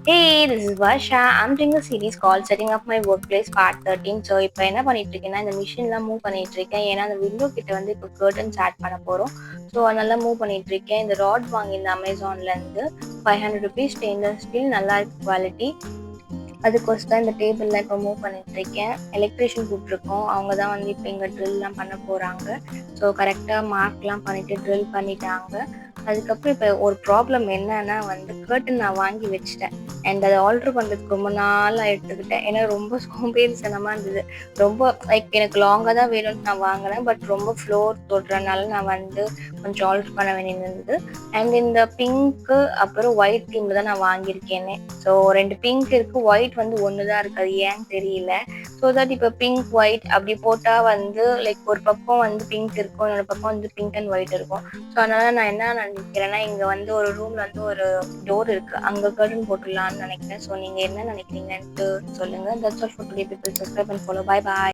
Hey, this is Varsha. I'm doing a series called Setting Up My Workplace Part 13. So இப்போ என்ன பண்ணிட்டு இருக்கேன்னா இந்த மிஷின்லாம் மூவ் பண்ணிட்டு இருக்கேன். ஏன்னா அந்த விண்டோ கிட்ட வந்து இப்போ கர்டன்ஸ் ஆட் பண்ண போகிறோம். ஸோ அதனால மூவ் பண்ணிட்டு இருக்கேன். இந்த ராட் வாங்கியிருந்தேன் அமேசான்லேருந்து. ₹500 ஸ்டெயின்லெஸ் ஸ்டீல், நல்லா இருக்கு குவாலிட்டி. அதுக்கோசரம் இந்த டேபிள்லாம் இப்போ மூவ் பண்ணிட்டு இருக்கேன். எலக்ட்ரிஷியன் கூப்பிட்ருக்கோம். அவங்க தான் வந்து இப்போ இங்கே ட்ரில்லாம் பண்ண போகிறாங்க. ஸோ கரெக்டாக மார்க்லாம் பண்ணிட்டு ட்ரில் பண்ணிட்டாங்க. அதுக்கப்புறம் இப்போ ஒரு ப்ராப்ளம் என்னன்னா வந்து கர்டன் நான் வாங்கி வச்சுட்டேன். அண்ட் அதை ஆல்ட்ரு பண்ணுறதுக்கு ரொம்ப நாளாக எடுத்துக்கிட்டேன். ஏன்னா ரொம்ப சோம்பேறித்தனமாக இருந்தது. ரொம்ப லைக் எனக்கு லாங்காக தான் வேணும்னு நான் வாங்கினேன். பட் ரொம்ப ஃப்ளோர் தொடுறதுனால நான் வந்து கொஞ்சம் ஆல்ட்ரு பண்ண வேண்டியது இருந்தது. அண்ட் இந்த பிங்க்கு அப்புறம் ஒயிட் தீமில் தான் நான் வாங்கியிருக்கேனே. ஸோ 2 பிங்க் இருக்குது, ஒயிட் வந்து ஒன்று தான் இருக்குது. அது ஏன்னு தெரியல. ஸோ தட் இப்போ பிங்க் ஒயிட் அப்படி போட்டால் வந்து லைக் ஒரு பக்கம் வந்து பிங்க் இருக்கும், இன்னொரு பக்கம் வந்து பிங்க் அண்ட் ஒயிட் இருக்கும். ஸோ அதனால் நான் என்ன நினைக்கிறேன்னா இங்கே வந்து ஒரு ரூமில் வந்து ஒரு டோர் இருக்குது, அங்கே கர்டன் போட்டுடலான்னு நினைக்கிறேன். ஸோ நீங்கள் என்ன நினைக்கிறீங்கன்ட்டு சொல்லுங்கள். That's all for today. People subscribe and follow. Bye bye.